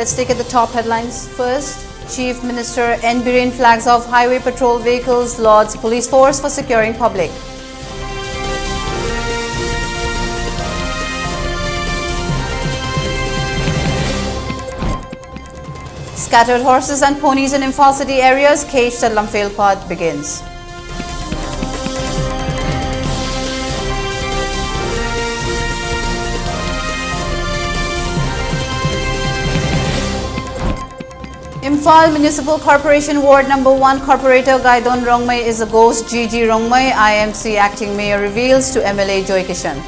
Let's take at the top headlines first. Chief Minister N. Biren flags off highway patrol vehicles, lauds police force for securing public. Scattered horses and ponies in Imphal city areas caged at Imphal Pod begins. Imphal Municipal Corporation Ward Number 1 Corporator Gaidon Rongmei is a ghost. GG Rongmei, IMC Acting Mayor reveals to MLA Joy Kishan.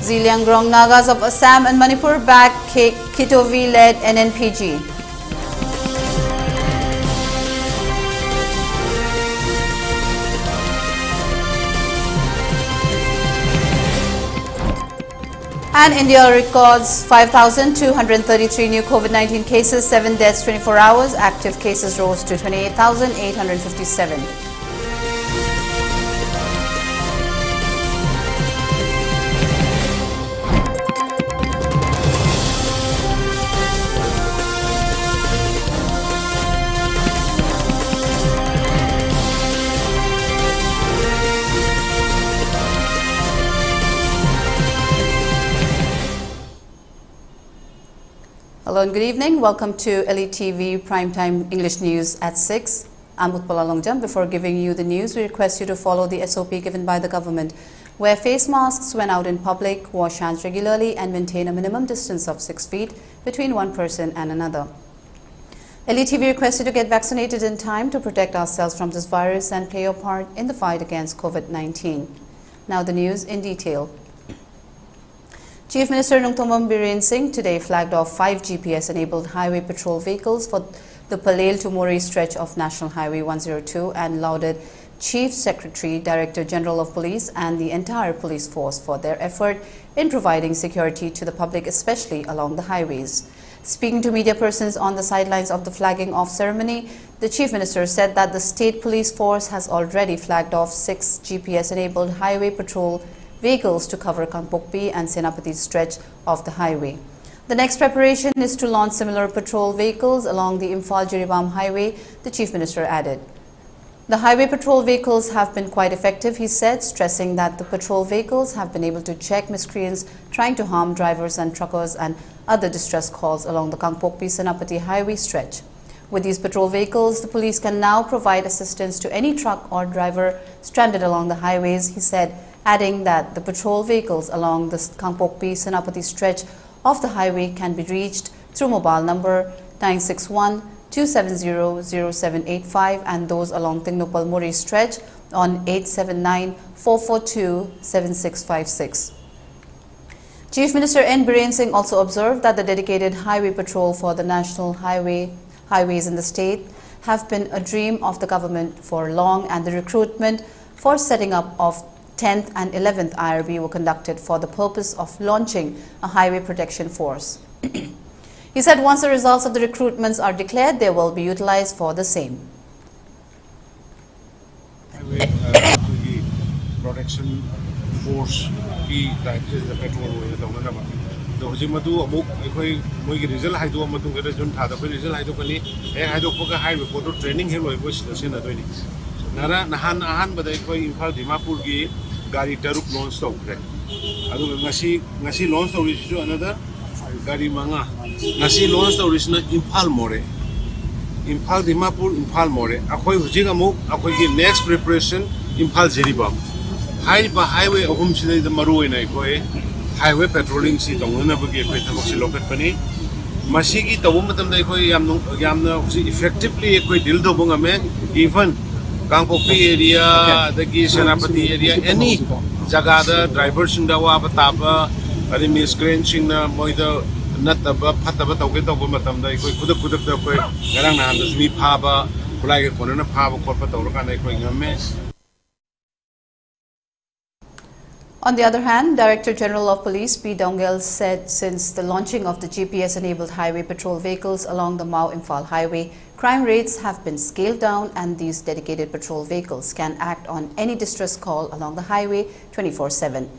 Ziliangrong Nagas of Assam and Manipur back Kitovi-led NNPG. And India records 5,233 new COVID-19 cases, 7 deaths 24 hours. Active cases rose to 28,857. Hello and good evening. Welcome to ELITETV Primetime English News at 6. I'm Utpala. Before giving you the news, we request you to follow the SOP given by the government. Wear face masks when out in public, wash hands regularly and maintain a minimum distance of 6 feet between one person and another. ELITETV requests you to get vaccinated in time to protect ourselves from this virus and play your part in the fight against COVID-19. Now the news in detail. Chief Minister N. Biren Singh today flagged off 5 GPS-enabled highway patrol vehicles for the Palel to Muri stretch of National Highway 102 and lauded Chief Secretary, Director General of Police and the entire police force for their effort in providing security to the public, especially along the highways. Speaking to media persons on the sidelines of the flagging off ceremony, the Chief Minister said that the state police force has already flagged off 6 GPS-enabled highway patrol vehicles to cover Kangpokpi and Senapati stretch of the highway. The next preparation is to launch similar patrol vehicles along the Imphal-Jiribam highway, the Chief Minister added. The highway patrol vehicles have been quite effective, he said, stressing that the patrol vehicles have been able to check miscreants trying to harm drivers and truckers and other distress calls along the Kangpokpi-Senapati highway stretch. With these patrol vehicles, the police can now provide assistance to any truck or driver stranded along the highways, he said, adding that the patrol vehicles along the Kangpokpi-Senapati stretch of the highway can be reached through mobile number 961-270-0785 and those along Tingnopal Muri stretch on 879-442-7656. Chief Minister N. Biren Singh also observed that the dedicated highway patrol for the national highways in the state have been a dream of the government for long, and the recruitment for setting up of 10th and 11th IRB were conducted for the purpose of launching a highway protection force. He said once the results of the recruitments are declared, they will be utilized for the same. Highway protection force की the petrol with the number. The Hojimadu Amuk, Mogi result Haidu Matu Region Tada result Haidokani, Haidoka highway photo training here was the Sena training. Nara Nahan Ahan, but I call Imphal Dimapur Gi Gari Taruk non stop. Adu Nasi long story to another Gari Manga. Nasi long story is not Imphal More. Imphal Dimapur, Imphal More. Akoi Hujigamuk, Akoi next preparation, Imphal Jiribam. Highway of whom she the Maru in a highway patrolling seat on another gate with the local penny. Masigi, the woman that Yamna effectively a quick dildo bungaman, even Kangpokpi area, the Senapati area, any Jagada, drivers in the Wabataba, the miscreanching the Moida, not the Pataba, Togeto, they could have put up the way, Garana, the Sweep Haba, like a Corona Pava, corporate or a mess. On the other hand, Director General of Police P. Dongel said since the launching of the GPS-enabled highway patrol vehicles along the Mau-Imphal highway, crime rates have been scaled down and these dedicated patrol vehicles can act on any distress call along the highway 24/7.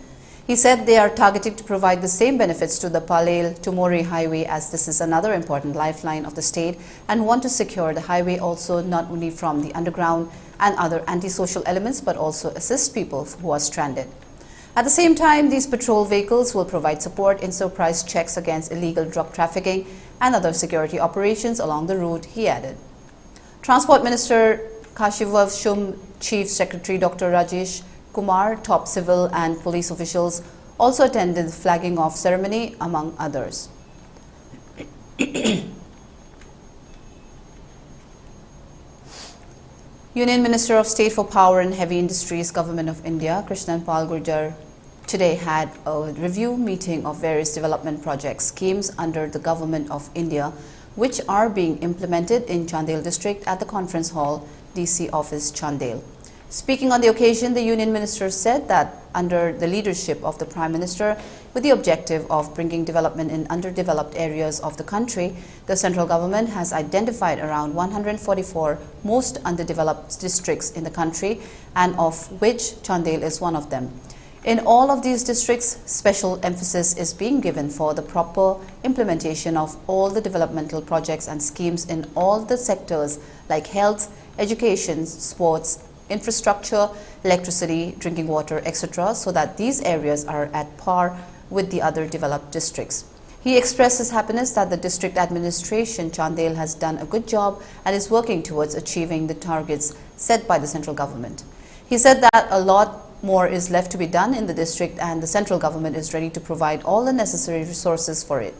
He said they are targeted to provide the same benefits to the Palel to Mori highway, as this is another important lifeline of the state, and want to secure the highway also not only from the underground and other antisocial elements but also assist people who are stranded. At the same time, these patrol vehicles will provide support in surprise checks against illegal drug trafficking and other security operations along the route, he added. Transport Minister Kashivav Shum, Chief Secretary Dr. Rajesh Kumar, top civil and police officials also attended the flagging off ceremony, among others. Union Minister of State for Power and Heavy Industries, Government of India, Imphal Gurjar, today had a review meeting of various development projects, schemes under the Government of India, which are being implemented in Chandel district at the Conference Hall, DC Office, Chandel. Speaking on the occasion, the Union Minister said that under the leadership of the Prime Minister, with the objective of bringing development in underdeveloped areas of the country, the central government has identified around 144 most underdeveloped districts in the country, and of which Chandel is one of them. In all of these districts, special emphasis is being given for the proper implementation of all the developmental projects and schemes in all the sectors like health, education, sports, infrastructure, electricity, drinking water, etc., so that these areas are at par with the other developed districts. He expressed his happiness that the district administration, Chandel, has done a good job and is working towards achieving the targets set by the central government. He said that a lot more is left to be done in the district and the central government is ready to provide all the necessary resources for it.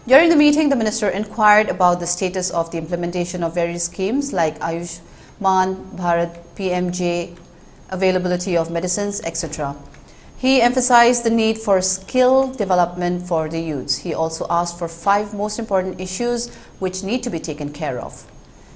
During the meeting, the minister inquired about the status of the implementation of various schemes like Ayushman Bharat, PMJ, availability of medicines, etc. He emphasized the need for skill development for the youths. He also asked for 5 most important issues which need to be taken care of.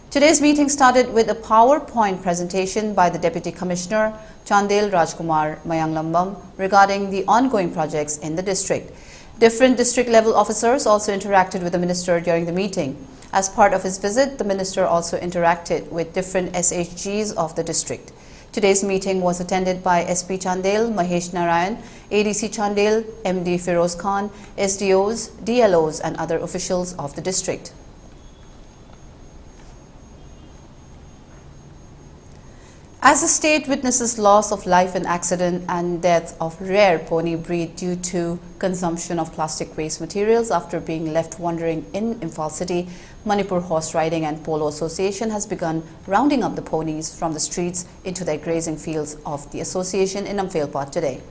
Today's meeting started with a PowerPoint presentation by the Deputy Commissioner, Chandel Rajkumar Mayanglambam, regarding the ongoing projects in the district. Different district-level officers also interacted with the minister during the meeting. As part of his visit, the minister also interacted with different SHGs of the district. Today's meeting was attended by SP Chandel, Mahesh Narayan, ADC Chandel, MD Firoz Khan, SDOs, DLOs and other officials of the district. As the state witnesses loss of life in accident and death of rare pony breed due to consumption of plastic waste materials after being left wandering in Imphal city, Manipur Horse Riding and Polo Association has begun rounding up the ponies from the streets into their grazing fields of the association in Imphal today.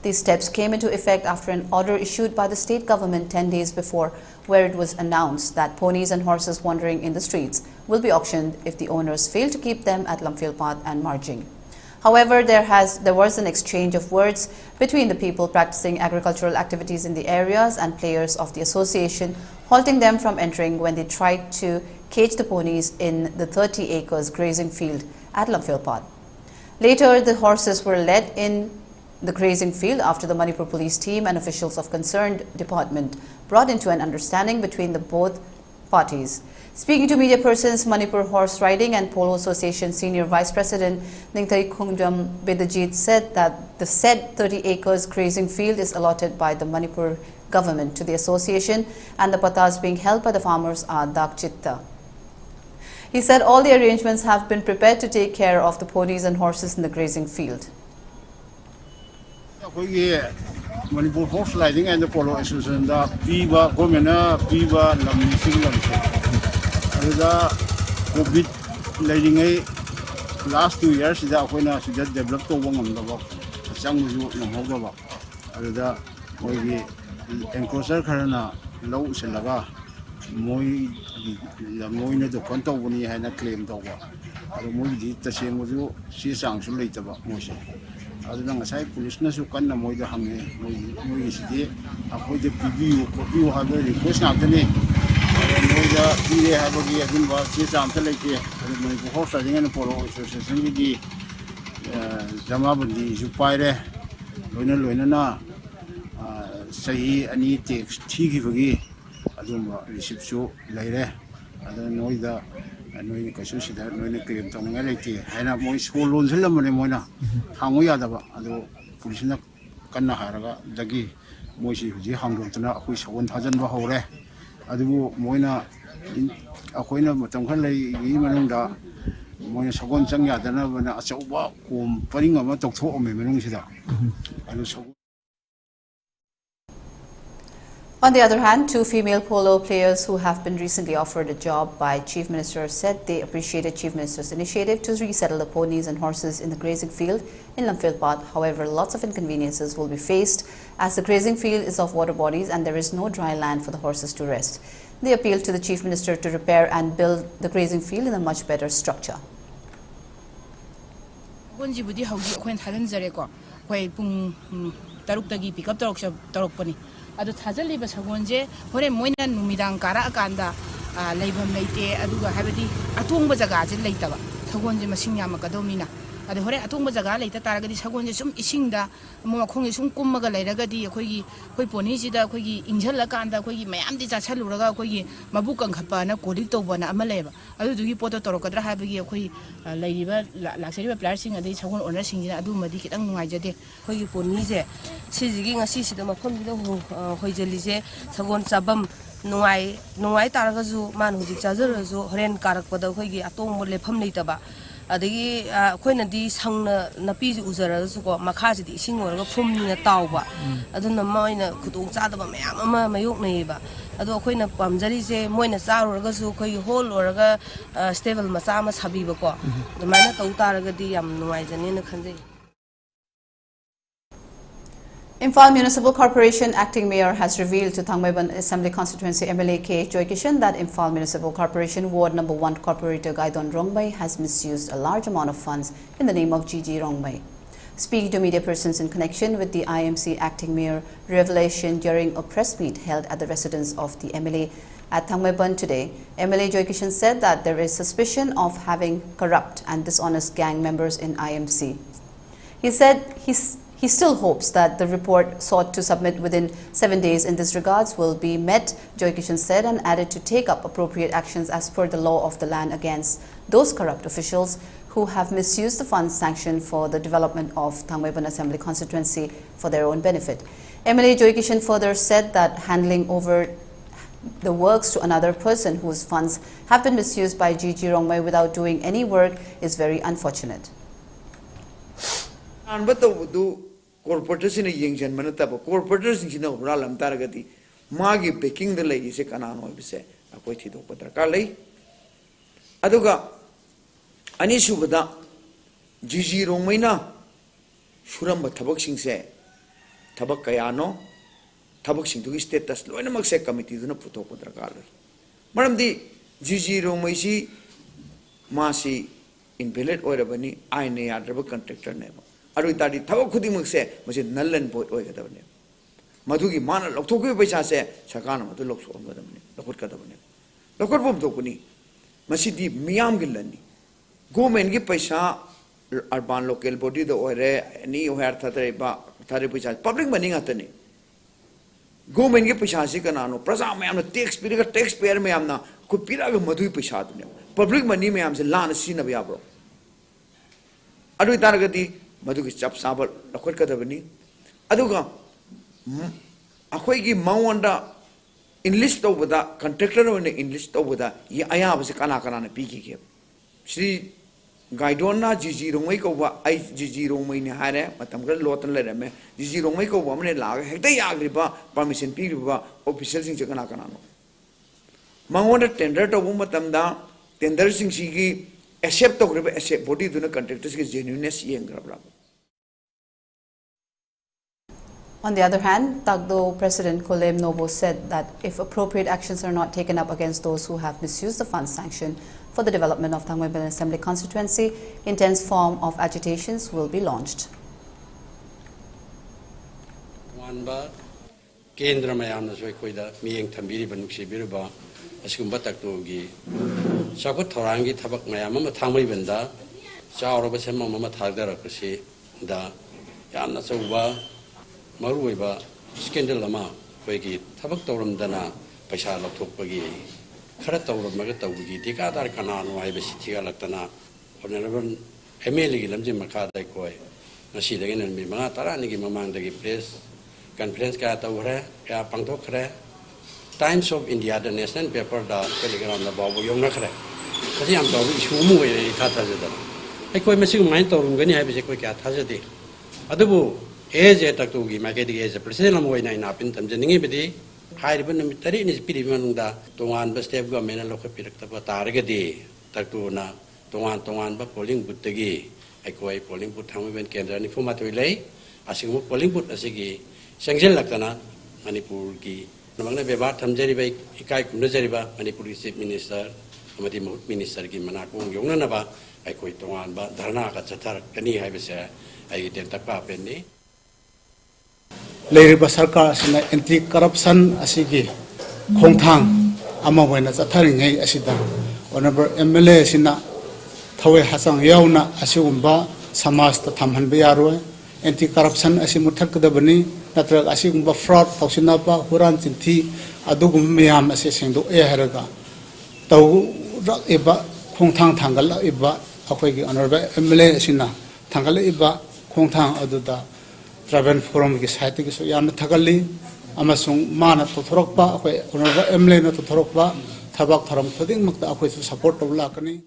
These steps came into effect after an order issued by the state government 10 days before, where it was announced that ponies and horses wandering in the streets will be auctioned if the owners fail to keep them at Lamphilpat and Marjing. However, there was an exchange of words between the people practicing agricultural activities in the areas and players of the association, halting them from entering when they tried to cage the ponies in the 30 acres grazing field at Lamphilpat. Later, the horses were led in the grazing field after the Manipur police team and officials of concerned department brought into an understanding between the both parties. Speaking to media persons, Manipur Horse Riding and Polo Association Senior Vice President Ningthai Khungjam Bedajit said that the said 30 acres grazing field is allotted by the Manipur government to the association and the patas being held by the farmers are Dak Chitta. He said all the arrangements have been prepared to take care of the ponies and horses in the grazing field. Manipur Horse Riding and the Polo Association da piba gomena piba lamnising lamse ada covid leading last 2 years da akoina sida develop to wangam da ba changju namhog da ba ada moigi enclosure kharana low selaga moina do konto buni haina claim to ba ada moi di tasengju si sangsu leitaba moise aduna ngasai police na su kan na moi da hange moi sidi akoi de review ha da request na tane moi da dire ha bagi adun ba si sam ta leke moi ko horse riding and polo association gi jama bandi ju paire loina na sahi ani text thi gi bagi adum receipt su laire ada noida noi kasu sida noi claim tong ngai leti haina moi so lon sil lamane moina hangu ya da ba ado police na kanna haraga dagi moi si ji hangdom tuna akoi sagon thajan ba hore adu moina akoina matam khan lai gi manung da moina sagon chang ya dana bana achauba kum paring ama tok tho me manung sida adu sagon. On the other hand, two female polo players who have been recently offered a job by Chief Minister said they appreciated Chief Minister's initiative to resettle the ponies and horses in the grazing field in Imphal. However, lots of inconveniences will be faced as the grazing field is of water bodies and there is no dry land for the horses to rest. They appealed to the Chief Minister to repair and build the grazing field in a much better structure. Adu thajali ba sagonje hore moina numidang kara akanda leibam leite aduga habedi atungba jaga je leitaba sagonje masing yama kadomina adu hore atungba jaga leita taragadi sagonje sum isingda mo khongi sum kummaga leiragadi akhoi poni sida akhoi injal akanda akhoi mayam di chachaluraga akhoi mabu kangkhapa na kolik tobana amaleba adu dugi poto torokadra habegi akhoi leiriba lakseriba player sing adi sagon owner singina adu madi kitang nuaijade akhoi poni je sijigi ngasi sida mafam bida hoijalise sagon sabam nuai taragazu man huji chajarazu horen karak pada akhoi atong lefam leitaba adagi akhoi di sangna napi uzarazu ko makhaji di ising oraga phumni na tawba aduna moina khutong chadaba mayam ama mayok neiba adu akhoi na pamjari je moina charuraga su akhoi hol oraga stable macha ma sabiba ko adumana taw taraga di yam nuai jani na khanjai. Imphal Municipal Corporation Acting Mayor has revealed to Thangmaiban Assembly Constituency MLA K. Joy Kishan that Imphal Municipal Corporation Ward No. 1 Corporator Gaidon Rongmai has misused a large amount of funds in the name of GG Rongmai. Speaking to media persons in connection with the IMC Acting Mayor revelation during a press meet held at the residence of the MLA at Thangmaiban today, MLA Joy Kishan said that there is suspicion of having corrupt and dishonest gang members in IMC. He said he still hopes that the report sought to submit within 7 days in this regards will be met, Joy Kishan said, and added to take up appropriate actions as per the law of the land against those corrupt officials who have misused the funds sanctioned for the development of Thangmaiban Assembly Constituency for their own benefit. MLA Joy Kishan further said that handing over the works to another person whose funds have been misused by GG Rongmai without doing any work is very unfortunate. Corporation yingjan manataba corporation sino ralam taragati magi packing the lay se kanano bise akoi thido patra kalai aduga ani subada GG Rongmaina suramba thabak sing se thabak kayano thabak sing du status loina mak se committee duna puto patra kalai maramdi GG Rongmai si masi invalid oirabani aine yadraba contractor ne Aru tadi thawa khudi mukse mase nallan boy oi gadabne madhugi mana lokthokui paisa se sakana madu lokso gadabne lokot kadabne lokot bom tokuni masidi miyam gilani government gi paisa urban local body do ore ni oher thare ba thare paisa public money ngatani government gi paisa se kanano praja mayam tax payer mayam na ko piraga madhui paisa dune public money mayam se lan sina ba bro aru taragati Maduki chap sabal lakot kadabani aduga akhoi gi mawanda enlist tobada contractor one enlist tobada ya aya base kana na piki ke Shri Gaidona GG Rongmai ko ba ai GG Rongmai ne hare matam gal lotan le rame GG Rongmai ko ba mane lag hekta yagri ba permission pi ba official sing kana no mawanda tender to matam da tender sing sigi accept to grebe accept body duna contractors ki genuineness yengra. On the other hand, Tagdo President Kolem Nobo said that if appropriate actions are not taken up against those who have misused the funds sanctioned for the development of Thangmaiban Assembly Constituency, intense form of agitations will be launched. Kendra mayam na soy koida miyeng thambiri banuksi biruba askumba taktogi sakut thorangi thabak mayam ma Thangmaiban da chauraba semma ma thagdara kasi da yamna chauba maruiba scandal ama koigi thabak tawramdana paisa lokthokpagi khara tawramaga tawgi tikadar kanano ai besi thigalatana honorable MLA gi lamji makha dai koi ngasi dagi nan mi manga tarani gi mamang dagi press conference ka tawre ya pangthok khre Times of India the national paper da telegram da babu yong na khre kasi am taw issue mu ai tha tha jada ai koi masi mai tawrum gani hai besi koi kya tha jade adubu age tak tu gi ma ke di age president lam wai nai na pin tam janingi bedi hai riban mi tari ni piri manungda tongan ba step government lo ka pirak ta tar ga di tak tu na tongan ba polling booth gi ai koi polling booth thang ben kendra ni fuma toi lei asing polling booth asigi sangjel laktana Manipur gi namangna beba thamjari bai ikai kumna jari ba Manipur chief minister amadi minister gi mana ko yongna na ba ai koi tongan ba dharna ka chathar kani hai bese ai den tak pa pen ni Leiriba sarkar asina anti corruption asigi khongthang ama waina chatharingai asida honorable MLA asina thawai hasang yauna asigumba samaj ta thamhanba yaroi anti corruption asi muthakdabani natra asigumba fraud tausinaba huran chinthi adugum miyam ase sengdo e haraga taw eba khongthang thangal eba akhoi honorable MLA asina thangal eba khongthang aduda Travel forum ki site ki so yam thagali amasung mana to thorokpa akoi honorable MLA na to thorokpa thabak tharam thoding makta akoi support tawla kani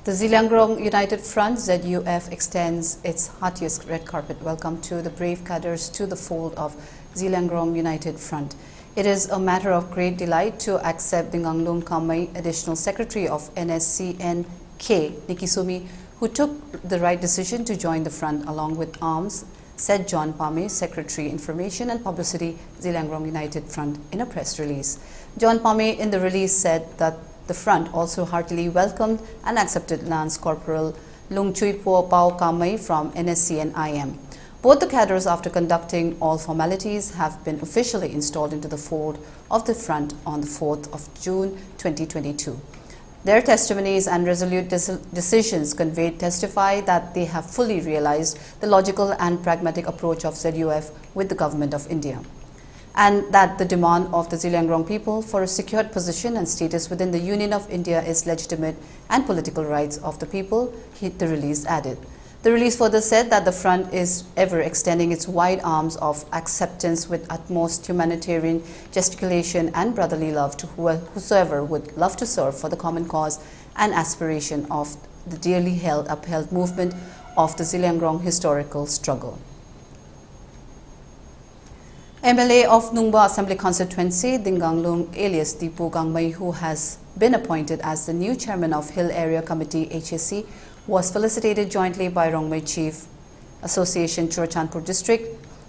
The Zilanggrong United Front ZUF extends its heartiest red carpet welcome to the brave cadres to the fold of Zilanggrong United Front. It is a matter of great delight to accept Dinganglung Kamai, Additional Secretary of NSCN-K, Nikisumi, who took the right decision to join the front along with arms, said John Pame, Secretary Information and Publicity, Zilanggrong United Front, in a press release. John Pame in the release said that the front also heartily welcomed and accepted Lance Corporal Lungchui Po Pao Kamai from NSCN-IM. Both the cadres, after conducting all formalities, have been officially installed into the fold of the front on the 4th of June 2022. Their testimonies and resolute decisions conveyed testify that they have fully realized the logical and pragmatic approach of ZUF with the Government of India, and that the demand of the Zilanggrong people for a secured position and status within the Union of India is legitimate and political rights of the people, the release added. The release further said that the front is ever extending its wide arms of acceptance with utmost humanitarian gesticulation and brotherly love to whosoever would love to serve for the common cause and aspiration of the dearly upheld movement of the Zilanggrong historical struggle. MLA of Nungba Assembly Constituency, Dinganglung alias Dipu Gangmai, who has been appointed as the new chairman of Hill Area Committee HAC, was felicitated jointly by Rongmei Chief Association Churachandpur District,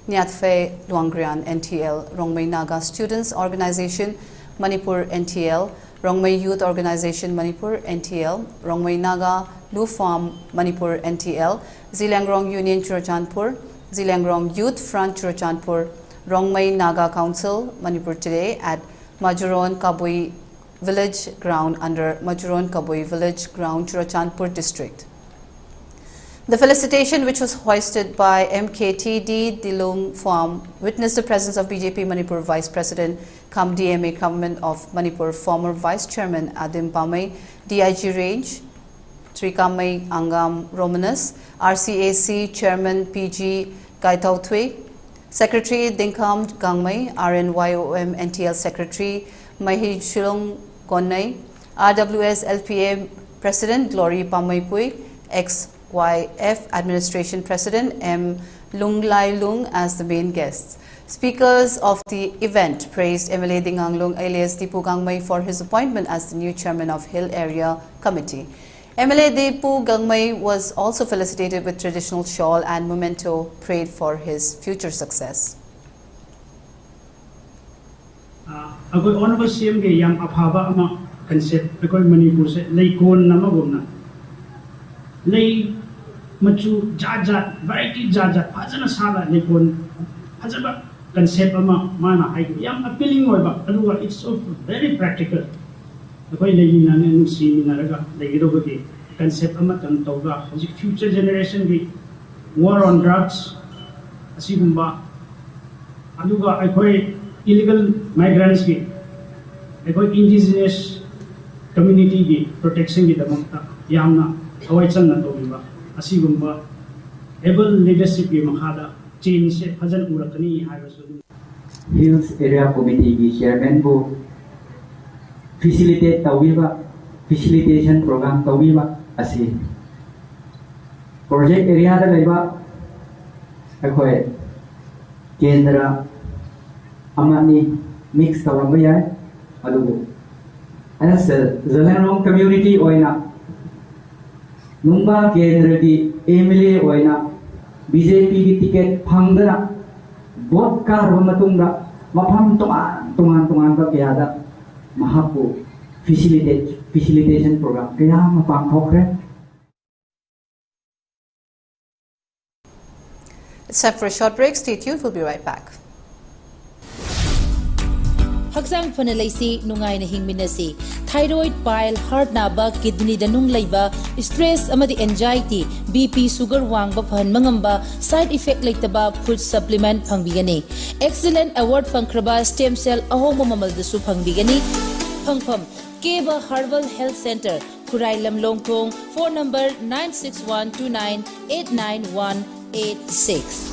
Nyatfe Luangrian NTL, Rongmei Naga Students Organization Manipur NTL, Rongmei Youth Organization Manipur NTL, Rongmei Naga Lu Farm Manipur NTL, Zilanggrong Union Churachandpur, Zilanggrong Youth Front Churachandpur, Rongmei Naga Council Manipur today at Majuron Kabui Village Ground under Majuron Kabui Village Ground, Churachandpur District. The felicitation, which was hoisted by MKTD Dilung Farm, witnessed the presence of BJP Manipur Vice President cum DMA Government of Manipur, former Vice Chairman Adim Pamay, DIG Range, Trikamay Angam Romanus, RCAC Chairman PG Gaitau Twe, Secretary Dinkam Gangmai, RNYOM NTL Secretary Mahi Shilong Gonai, RWS LPA President Glory Pamaipui, XYF Administration President M. Lung Lai Lung as the main guests. Speakers of the event praised MLA Dinganglung alias Dipu Gangmai for his appointment as the new chairman of Hill Area Committee. MLA Dipu Gangmai was also felicitated with traditional shawl and memento, prayed for his future success. Agoy honorable CM ke yam aphaba ama concept agoy Manipur se lei kon nama gomna lei machu jaja variety jaja phajana sala lei kon phajaba concept ama mana hai yam appealing oiba aduga it's so very practical agoy lei ni na nu si ni na raga lei ro ge concept ama tan tawga hoji future generation bi war on drugs asigumba aduga agoy illegal migrants ki indigenous community ki protection ki damakta yamna thawai channa tobiba asigumba able leadership ki makhada change se fajan urakani haibasu Hills Area Committee ki chairman bu facilitation program tawiba asi project area da laiba akoi kendra amani mix tawamba yai adugo as Zelenong community oina numba kendra ki MLA oina BJP ki ticket phangdana vote kar matungda mafam tungan ba kaya da mahapu facilitation program kaya mapangthokre. It's time for a short break. Stay tuned. We'll be right back. Haksang Fanalaisi Nungai na hingminasi, thyroid, bile, heart naba, kidney danung laiba, stress amadi anxiety, BP, sugar wangba phan mangamba, side effect laitaba food supplement pangbigani. Excellent award pangkraba stem cell ahoma mamaldasu pangbigani. Pangpam Keba Herbal Health Center, Kurai Lamlongtong, phone number 96129899186.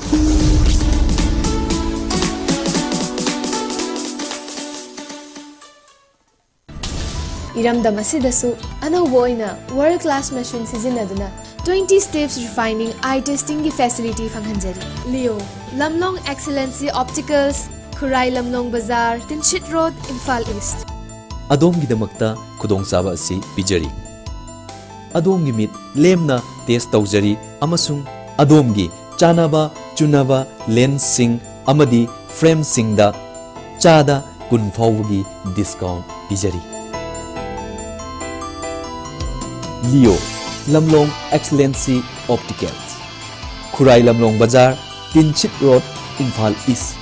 Iramdam asidasu anauba oina world class machine sizinaduna 20 steps refining eye testing ki facility phanghanjari. Leo Lamlong Excellency Opticals, Kurai Lamlong Bazaar, Tinchit Road, Imphal East. Adom-gidamakta khudongchaba asi pijari. Adom-gi mit lemna test tawjari amasung adom-gi chanaba chunaba lens sing amadi frame singda chada kun fawgi discount pijari. Leo Lamlong Excellency Opticals, Kurai Lamlong Bazaar, Tinchit Road, Imphal East.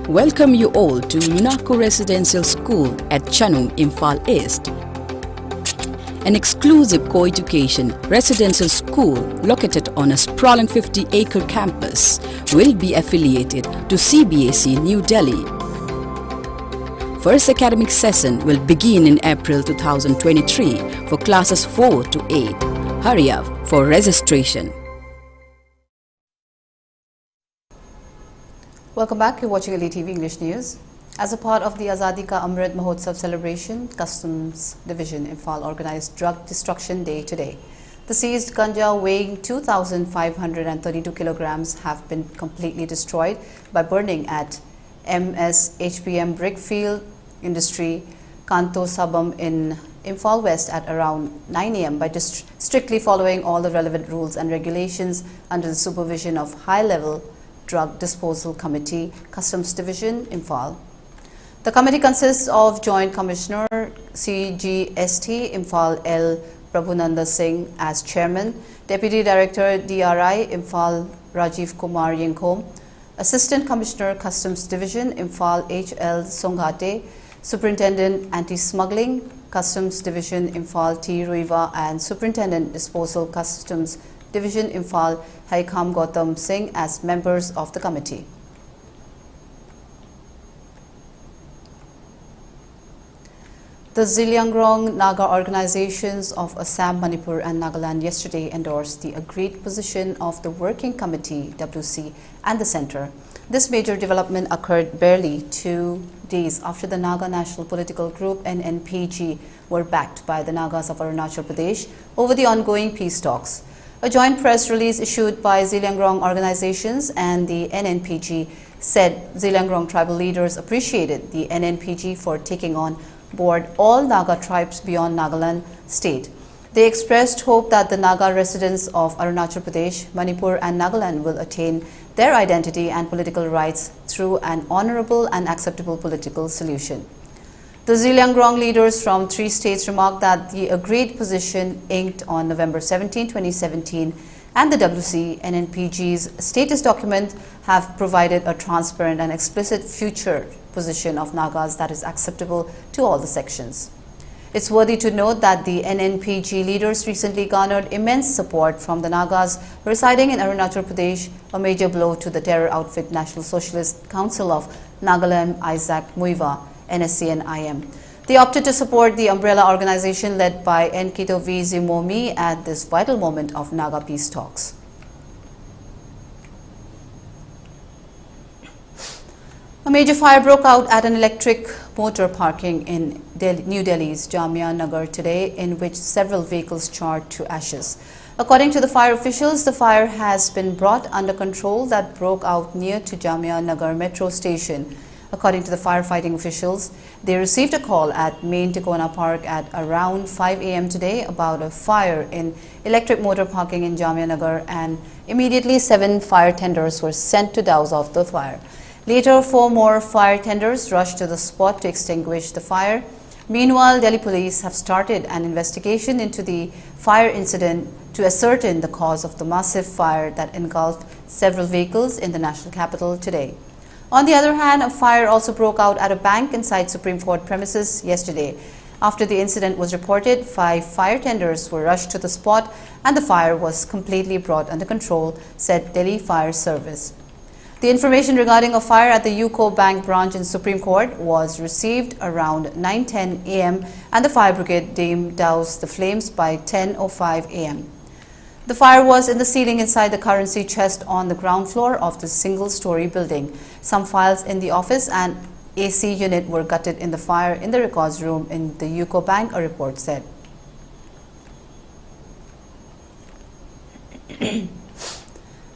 Welcome you all to UNACO Residential School at Chanung, Imphal East. An exclusive co-education residential school located on a sprawling 50-acre campus will be affiliated to CBSE New Delhi. First academic session will begin in April 2023 for classes 4 to 8. Hurry up for registration. Welcome back. You're watching ELITETV English News. As a part of the Azadi Ka Amrit Mahotsav celebration, Customs Division Imphal organized Drug Destruction Day today. The seized ganja weighing 2,532 kilograms have been completely destroyed by burning at MSHPM Brickfield Industry, Kanto Sabam in Imphal West at around 9 a.m. by strictly following all the relevant rules and regulations under the supervision of High-Level Drug Disposal Committee, Customs Division, Imphal. The committee consists of Joint Commissioner CGST, Imphal L. Prabhunanda Singh as Chairman, Deputy Director DRI, Imphal Rajiv Kumar Yingkom, Assistant Commissioner Customs Division, Imphal H.L. Songhate, Superintendent Anti-Smuggling, Customs Division, Imphal T. Ruiva, and Superintendent Disposal Customs Division, Imphal Haikam Gautam Singh as members of the committee. The Ziliangrong Naga organizations of Assam, Manipur and Nagaland yesterday endorsed the agreed position of the Working Committee, WC, and the Centre. This major development occurred barely 2 days after the Naga National Political Group NNPG were backed by the Nagas of Arunachal Pradesh over the ongoing peace talks. A joint press release issued by Ziliangrong organizations and the NNPG said Ziliangrong tribal leaders appreciated the NNPG for taking on board all Naga tribes beyond Nagaland state. They expressed hope that the Naga residents of Arunachal Pradesh, Manipur and Nagaland will attain their identity and political rights through an honorable and acceptable political solution. The Ziliangrong leaders from 3 states remarked that the agreed position inked on November 17, 2017 and the WC NNPG's status document have provided a transparent and explicit future position of Nagas that is acceptable to all the sections. It's worthy to note that the NNPG leaders recently garnered immense support from the Nagas residing in Arunachal Pradesh, a major blow to the terror outfit National Socialist Council of Nagaland Isaac Muiva, NSCN-IM. They opted to support the umbrella organization led by Nkito V. Zimomi at this vital moment of Naga peace talks. A major fire broke out at an electric motor parking in New Delhi's Jamia Nagar today, in which several vehicles charred to ashes. According to the fire officials, the fire has been brought under control that broke out near to Jamia Nagar metro station. According to the firefighting officials, they received a call at Main Tikona Park at around 5 a.m. today about a fire in electric motor parking in Jamia Nagar, and immediately 7 fire tenders were sent to douse off the fire. Later, 4 more fire tenders rushed to the spot to extinguish the fire. Meanwhile, Delhi police have started an investigation into the fire incident to ascertain the cause of the massive fire that engulfed several vehicles in the national capital today. On the other hand, a fire also broke out at a bank inside Supreme Court premises yesterday. After the incident was reported, 5 fire tenders were rushed to the spot and the fire was completely brought under control, said Delhi Fire Service. The information regarding a fire at the UCO Bank branch in Supreme Court was received around 9:10 a.m. and the fire brigade team doused the flames by 10:05 a.m. The fire was in the ceiling inside the currency chest on the ground floor of the single-story building. Some files in the office and AC unit were gutted in the fire in the records room in the UCO Bank, a report said.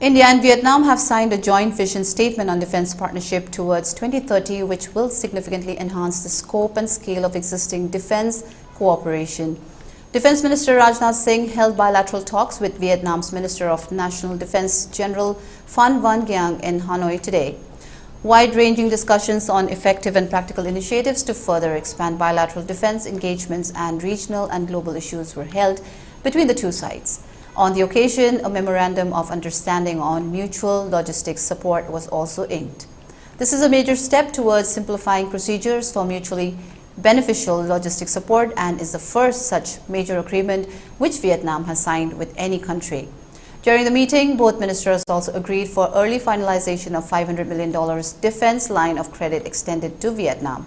India and Vietnam have signed a joint vision statement on defense partnership towards 2030, which will significantly enhance the scope and scale of existing defense cooperation. Defense Minister Rajnath Singh held bilateral talks with Vietnam's Minister of National Defense General Phan Van Giang in Hanoi today. Wide-ranging discussions on effective and practical initiatives to further expand bilateral defense engagements and regional and global issues were held between the two sides. On the occasion, a memorandum of understanding on mutual logistics support was also inked. This is a major step towards simplifying procedures for mutually beneficial logistic support and is the first such major agreement which Vietnam has signed with any country. During the meeting, both ministers also agreed for early finalization of $500 million defense line of credit extended to Vietnam.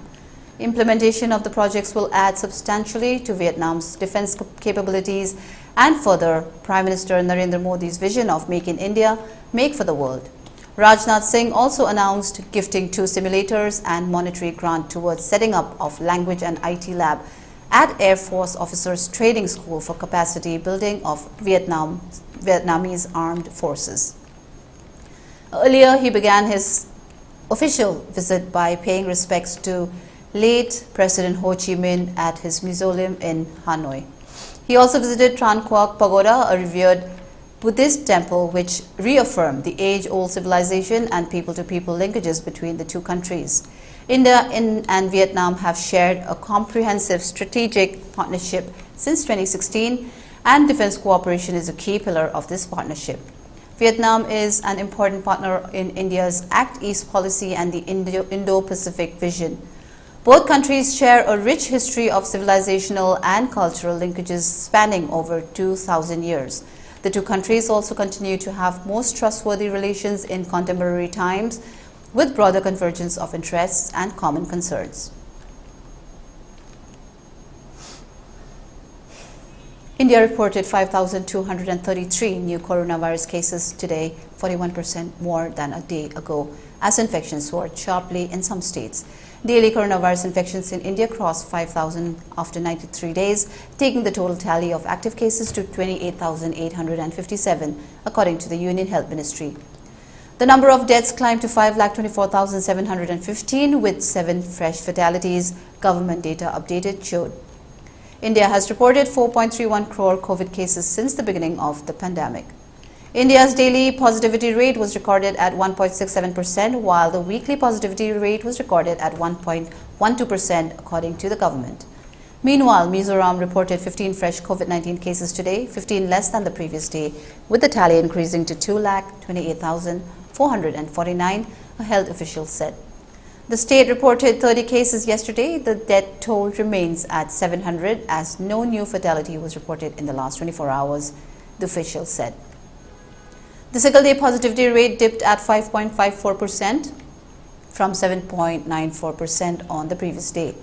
Implementation of the projects will add substantially to Vietnam's defense capabilities and further Prime Minister Narendra Modi's vision of Make in India, Make for the World. Rajnath Singh also announced gifting 2 simulators and monetary grant towards setting up of language and IT lab at Air Force Officers Training School for capacity building of Vietnamese armed forces. Earlier, he began his official visit by paying respects to late President Ho Chi Minh at his mausoleum in Hanoi. He also visited Tran Quoc Pagoda, a revered Buddhist temple which reaffirmed the age-old civilization and people-to-people linkages between the two countries. India and Vietnam have shared a comprehensive strategic partnership since 2016, and defense cooperation is a key pillar of this partnership. Vietnam is an important partner in India's Act East policy and the Indo-Pacific vision. Both countries share a rich history of civilizational and cultural linkages spanning over 2,000 years. The two countries also continue to have most trustworthy relations in contemporary times, with broader convergence of interests and common concerns. India reported 5,233 new coronavirus cases today, 41% more than a day ago, as infections soared sharply in some states. Daily coronavirus infections in India crossed 5,000 after 93 days, taking the total tally of active cases to 28,857, according to the Union Health Ministry. The number of deaths climbed to 5,24,715, with 7 fresh fatalities, government data updated showed. India has reported 4.31 crore COVID cases since the beginning of the pandemic. India's daily positivity rate was recorded at 1.67%, while the weekly positivity rate was recorded at 1.12%, according to the government. Meanwhile, Mizoram reported 15 fresh COVID-19 cases today, 15 less than the previous day, with the tally increasing to 2,28,449, a health official said. The state reported 30 cases yesterday. The death toll remains at 700 as no new fatality was reported in the last 24 hours, the official said. The single-day positivity rate dipped at 5.54% from 7.94% on the previous day.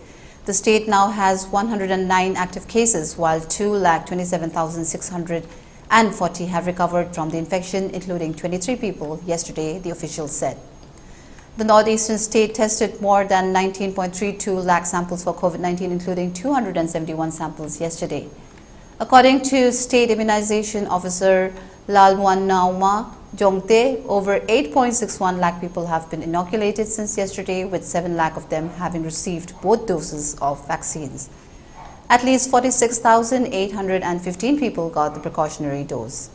The state now has 109 active cases, while 2,27,640 have recovered from the infection, including 23 people yesterday, the official said. The northeastern state tested more than 19.32 lakh samples for COVID-19, including 271 samples yesterday. According to State Immunization Officer Lalmuanauma Jongte, over 8.61 lakh people have been inoculated since yesterday, with 7 lakh of them having received both doses of vaccines. At least 46,815 people got the precautionary dose.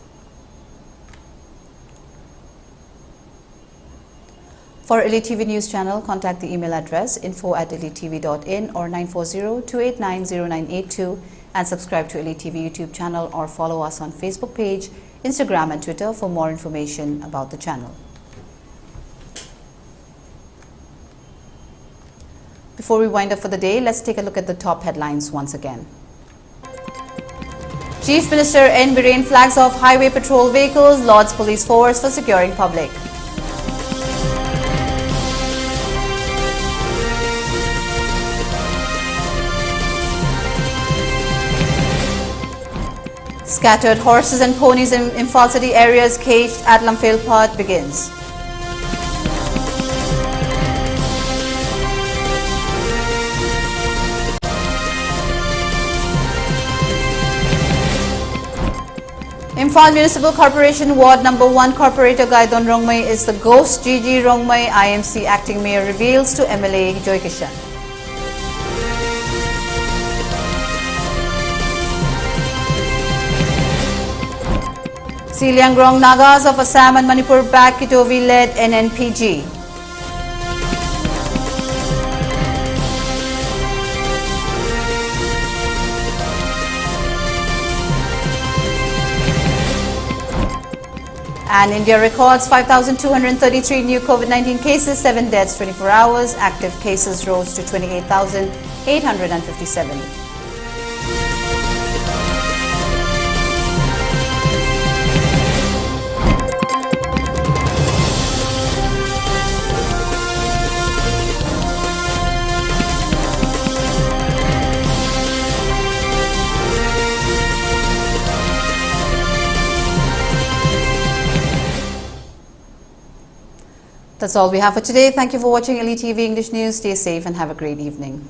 For ELITETV News Channel, contact the email address info@elitetv.in or 940-289-0982 and subscribe to ELITETV YouTube channel or follow us on Facebook page, Instagram and Twitter for more information about the channel. Before we wind up for the day, let's take a look at the top headlines once again. Chief Minister N. Biren flags off highway patrol vehicles, lauds police force for securing public. Scattered horses and ponies in Imphal city areas caged at Lamphel Part begins. Imphal Municipal Corporation Ward Number 1 Corporator Gaidon Rongmei is the ghost GG Rongmei, IMC Acting Mayor reveals to MLA Joy Kishan. Siliangrong Nagas of Assam and Manipur back Kitovi-led NNPG. And India records 5,233 new COVID-19 cases, 7 deaths, 24 hours. Active cases rose to 28,857. That's all we have for today. Thank you for watching ELITETV English News. Stay safe and have a great evening.